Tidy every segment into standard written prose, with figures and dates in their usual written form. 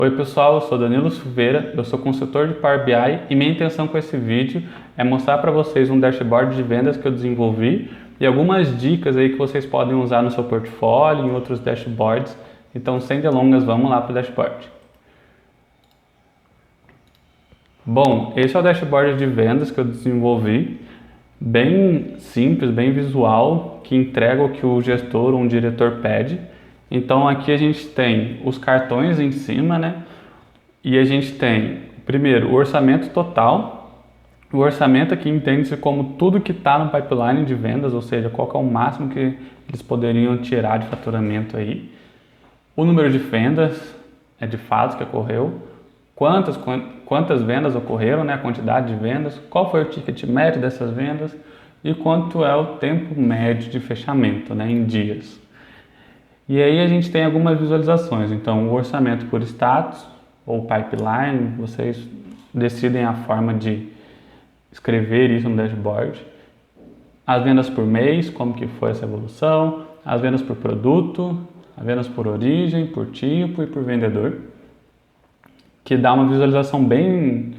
Oi pessoal, eu sou Danilo Silveira, eu sou consultor de Power BI e minha intenção com esse vídeo é mostrar para vocês um dashboard de vendas que eu desenvolvi e algumas dicas aí que vocês podem usar no seu portfólio e em outros dashboards. Então, sem delongas, vamos lá para o dashboard. Bom, esse é o dashboard de vendas que eu desenvolvi, bem simples, bem visual, que entrega o que o gestor ou um diretor pede. Então aqui a gente tem os cartões em cima, né? E a gente tem, primeiro, o orçamento total. O orçamento aqui entende-se como tudo que está no pipeline de vendas, ou seja, qual que é o máximo que eles poderiam tirar de faturamento aí. O número de vendas, de fato que ocorreu. Quantas vendas ocorreram, né? A quantidade de vendas. Qual foi o ticket médio dessas vendas. E quanto é o tempo médio de fechamento, né? Em dias. E aí a gente tem algumas visualizações, então o orçamento por status ou pipeline, vocês decidem a forma de escrever isso no dashboard. As vendas por mês, como que foi essa evolução, as vendas por produto, as vendas por origem, por tipo e por vendedor, que dá uma visualização bem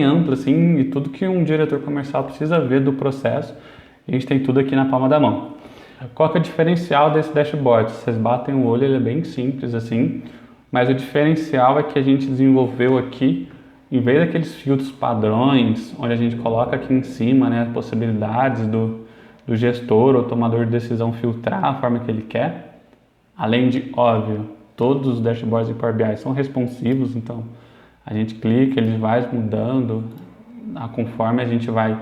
ampla assim, e tudo que um diretor comercial precisa ver do processo, a gente tem tudo aqui na palma da mão. Qual que é o diferencial desse dashboard? Vocês batem o olho, ele é bem simples assim, mas o diferencial é que a gente desenvolveu aqui, em vez daqueles filtros padrões, onde a gente coloca aqui em cima, né, as possibilidades do gestor ou tomador de decisão filtrar a forma que ele quer, além de, óbvio, todos os dashboards em Power BI são responsivos, então a gente clica, ele vai mudando conforme a gente vai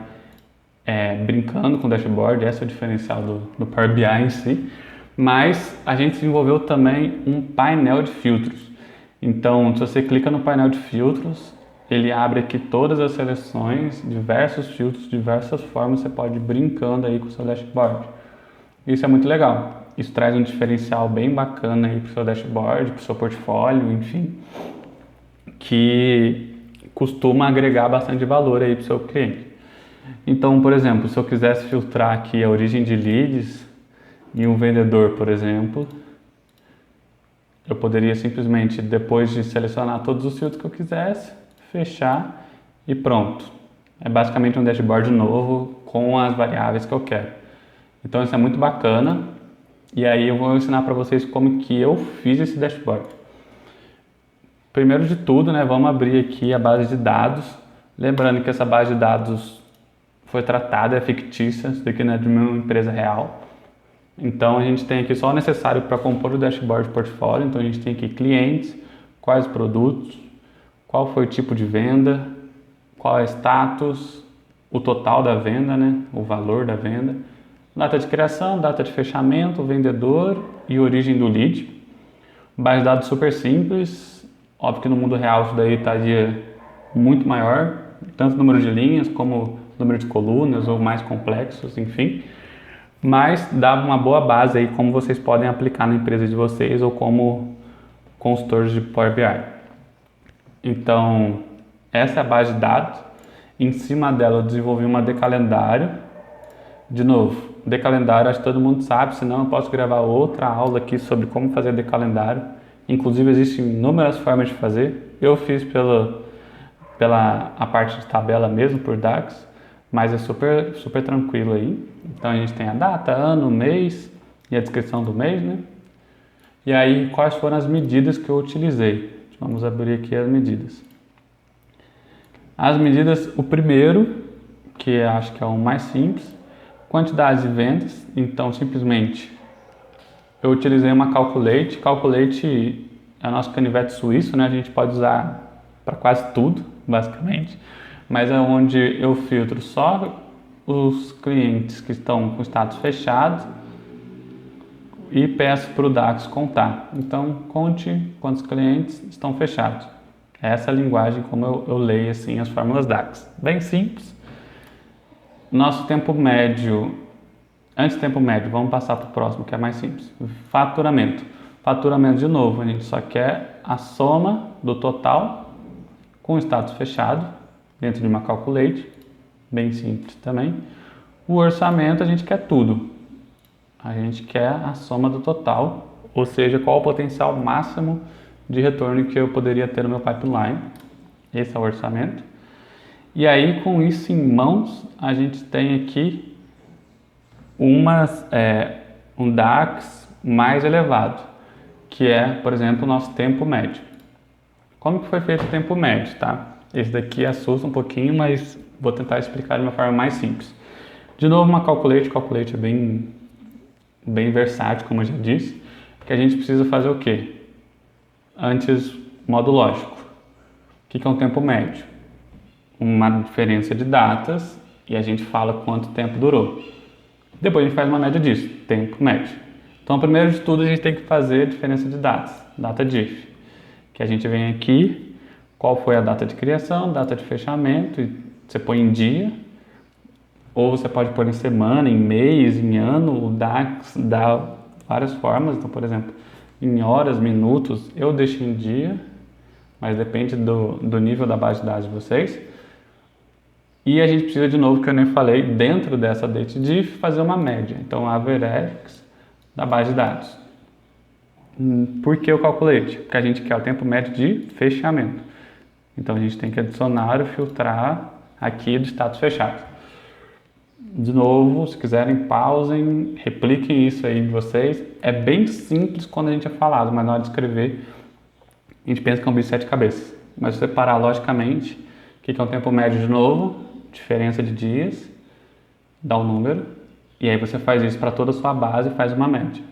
brincando com o dashboard. Esse é o diferencial do Power BI em si, mas a gente desenvolveu também um painel de filtros. Então, se você clica no painel de filtros, ele abre aqui todas as seleções, diversos filtros, diversas formas, você pode ir brincando aí com o seu dashboard. Isso é muito legal, isso traz um diferencial bem bacana aí para o seu dashboard, para o seu portfólio, enfim, que costuma agregar bastante valor aí para o seu cliente. Então, por exemplo, se eu quisesse filtrar aqui a origem de leads e um vendedor, por exemplo, eu poderia simplesmente, depois de selecionar todos os filtros que eu quisesse, fechar e pronto. É basicamente um dashboard novo com as variáveis que eu quero. Então isso é muito bacana e aí eu vou ensinar para vocês como que eu fiz esse dashboard. Primeiro de tudo, né, vamos abrir aqui a base de dados. Lembrando que essa base de dados foi tratada, é fictícia, isso daqui não é de uma empresa real. Então a gente tem aqui só o necessário para compor o dashboard portfólio. Então a gente tem aqui clientes, quais produtos, qual foi o tipo de venda, qual é o status, o total da venda, né? O valor da venda, data de criação, data de fechamento, vendedor e origem do lead. Base de dados super simples, óbvio que no mundo real isso daí estaria muito maior, tanto número de linhas como número de colunas ou mais complexos, enfim. Mas dá uma boa base aí como vocês podem aplicar na empresa de vocês ou como consultores de Power BI. Então, essa é a base de dados. Em cima dela eu desenvolvi uma decalendário. De novo, decalendário acho que todo mundo sabe, senão eu posso gravar outra aula aqui sobre como fazer decalendário. Inclusive existem inúmeras formas de fazer. Eu fiz pela a parte de tabela mesmo, por DAX, mas é super tranquilo aí. Então a gente tem a data, ano, mês e a descrição do mês, né? E aí quais foram as medidas que eu utilizei? Vamos abrir aqui as medidas. As medidas, o primeiro, que acho que é o mais simples, quantidade de vendas. Então simplesmente eu utilizei uma Calculate. Calculate é o nosso canivete suíço, né? A gente pode usar para quase tudo, basicamente, mas é onde eu filtro só os clientes que estão com status fechado e peço para o DAX contar. Então, conte quantos clientes estão fechados. Essa é a linguagem como eu leio assim as fórmulas DAX. Bem simples. Nosso tempo médio, antes do tempo médio, vamos passar para o próximo que é mais simples. Faturamento. Faturamento de novo, a gente só quer a soma do total com o status fechado dentro de uma Calculate, bem simples também. O orçamento a gente quer tudo. A gente quer a soma do total, ou seja, qual o potencial máximo de retorno que eu poderia ter no meu pipeline. Esse é o orçamento. E aí, com isso em mãos, a gente tem aqui um DAX mais elevado, que é, por exemplo, o nosso tempo médio. Como que foi feito o tempo médio, tá? Esse daqui assusta um pouquinho, mas vou tentar explicar de uma forma mais simples. De novo, uma calculate. Calculate é bem versátil, como eu já disse, que a gente precisa fazer o quê? Antes, modo lógico. O que é um tempo médio? Uma diferença de datas e a gente fala quanto tempo durou. Depois a gente faz uma média disso, tempo médio. Então, primeiro de tudo, a gente tem que fazer a diferença de datas, data diff, que a gente vem aqui, qual foi a data de criação, data de fechamento, e você põe em dia, ou você pode pôr em semana, em mês, em ano, o DAX dá várias formas. Então, por exemplo, em horas, minutos, eu deixo em dia, mas depende do nível da base de dados de vocês. E a gente precisa, de novo, que eu nem falei, dentro dessa date diff, fazer uma média. Então, average da base de dados. Por que o calculate? Porque a gente quer o tempo médio de fechamento. Então, a gente tem que adicionar ou filtrar aqui do status fechado. De novo, se quiserem, pausem, repliquem isso aí de vocês. É bem simples quando a gente é falado, mas na hora de escrever, a gente pensa que é um bicho de 7 cabeças. Mas se você parar logicamente, o que é um tempo médio de novo? Diferença de dias, dá um número, e aí você faz isso para toda a sua base e faz uma média.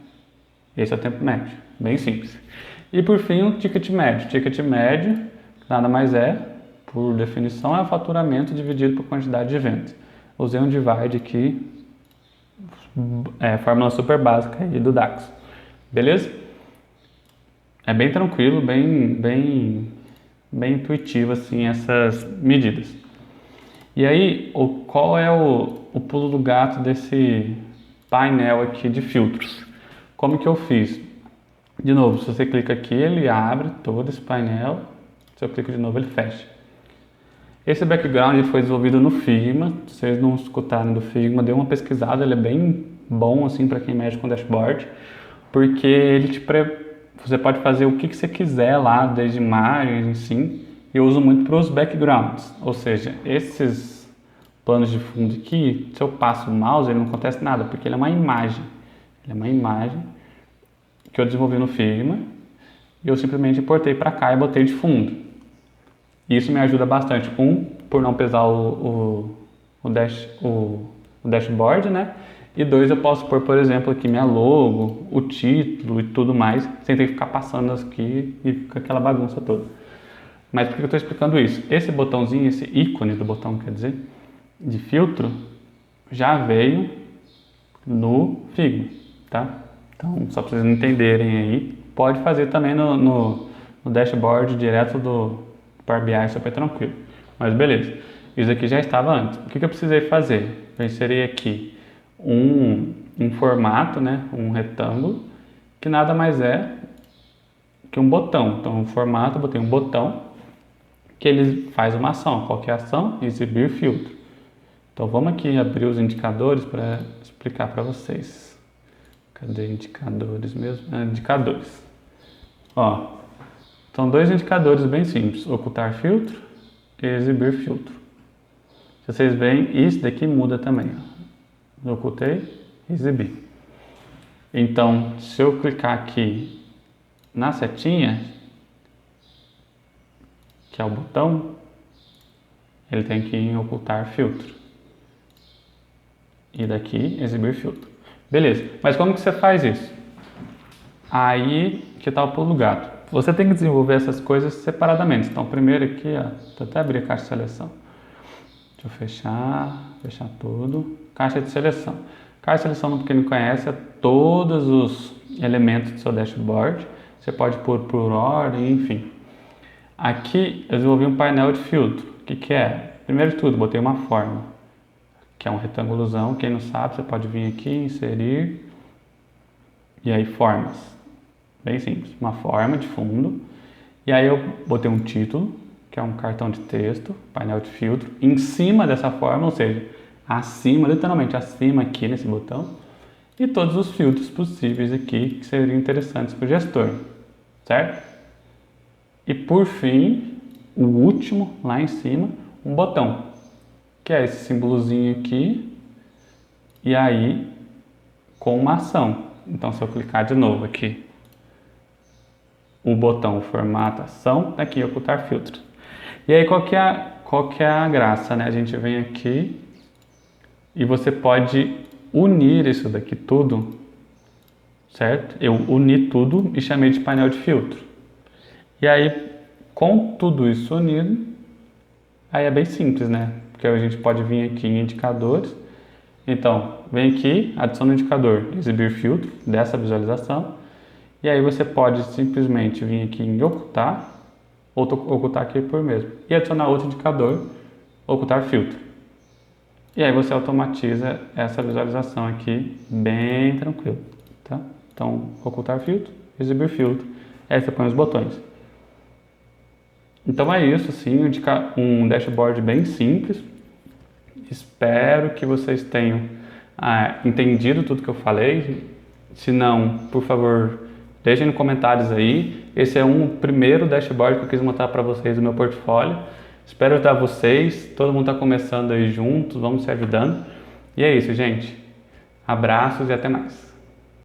Esse é o tempo médio, bem simples. E por fim, o ticket médio. Ticket médio, nada mais é, por definição, é o faturamento dividido por quantidade de vendas. Usei um divide aqui, fórmula super básica aí do DAX. Beleza? É bem tranquilo, bem intuitivo assim essas medidas. E aí, qual é o pulo do gato desse painel aqui de filtros? Como que eu fiz? De novo, se você clica aqui, ele abre todo esse painel. Se eu clico de novo, ele fecha. Esse background foi desenvolvido no Figma. Se vocês não escutaram do Figma, dê uma pesquisada, ele é bem bom assim para quem mexe com dashboard, porque ele você pode fazer o que você quiser lá, desde imagens, sim. Eu uso muito para os backgrounds, ou seja, esses planos de fundo aqui, se eu passo o mouse, ele não acontece nada, porque ele é uma imagem. Ele é uma imagem que eu desenvolvi no Figma e eu simplesmente importei para cá e botei de fundo. Isso me ajuda bastante, por não pesar o dashboard, né? E 2, eu posso pôr, por exemplo, aqui minha logo, o título e tudo mais, sem ter que ficar passando aqui e ficar aquela bagunça toda. Mas por que eu estou explicando isso? Esse botãozinho, esse ícone do botão, quer dizer, de filtro, já veio no Figma, tá? Então, só para vocês entenderem aí, pode fazer também no dashboard direto do Power BI, super tranquilo. Mas beleza, isso aqui já estava antes. O que eu precisei fazer? Eu inseri aqui um formato, né, um retângulo, que nada mais é que um botão. Então, no formato, eu botei um botão que ele faz uma ação. Qual que é a ação? Exibir filtro. Então, vamos aqui abrir os indicadores para explicar para vocês. Cadê indicadores mesmo? Indicadores. Ó, são 2 indicadores bem simples, ocultar filtro e exibir filtro. Se vocês veem, isso daqui muda também. Ó. Ocultei, exibi. Então, se eu clicar aqui na setinha, que é o botão, ele tem que ir em ocultar filtro. E daqui, exibir filtro. Beleza, mas como que você faz isso? Aí que está o pulo do gato. Você tem que desenvolver essas coisas separadamente. Então, primeiro aqui, ó, vou até abrir a caixa de seleção. Deixa eu fechar tudo. Caixa de seleção. Caixa de seleção, para quem não conhece, é todos os elementos do seu dashboard. Você pode pôr por ordem, enfim. Aqui eu desenvolvi um painel de filtro. O que é? Primeiro de tudo, botei uma forma, que é um retângulozão. Quem não sabe, você pode vir aqui, inserir, e aí formas. Bem simples, uma forma de fundo. E aí eu botei um título, que é um cartão de texto, painel de filtro, em cima dessa forma, ou seja, acima, literalmente acima aqui nesse botão, e todos os filtros possíveis aqui que seriam interessantes para o gestor, certo? E por fim, o último, lá em cima, um botão, que é esse símbolozinho aqui, e aí com uma ação. Então se eu clicar de novo aqui, o botão formato ação, tá aqui ocultar filtro. E aí qual que é a graça, né? A gente vem aqui e você pode unir isso daqui tudo, certo? Eu uni tudo e chamei de painel de filtro. E aí, com tudo isso unido, aí é bem simples, né? Porque a gente pode vir aqui em indicadores. Então, vem aqui, adiciona o indicador, exibir filtro dessa visualização. E aí você pode simplesmente vir aqui em ocultar, ou ocultar aqui por mesmo. E adicionar outro indicador, ocultar filtro. E aí você automatiza essa visualização aqui bem tranquilo, tá? Então, ocultar filtro, exibir filtro. Aí você põe os botões. Então é isso, sim, um dashboard bem simples. Espero que vocês tenham entendido tudo que eu falei. Se não, por favor, deixem nos comentários aí. Esse é um primeiro dashboard que eu quis mostrar para vocês do meu portfólio. Espero ajudar vocês. Todo mundo está começando aí juntos, vamos se ajudando. E é isso, gente. Abraços e até mais.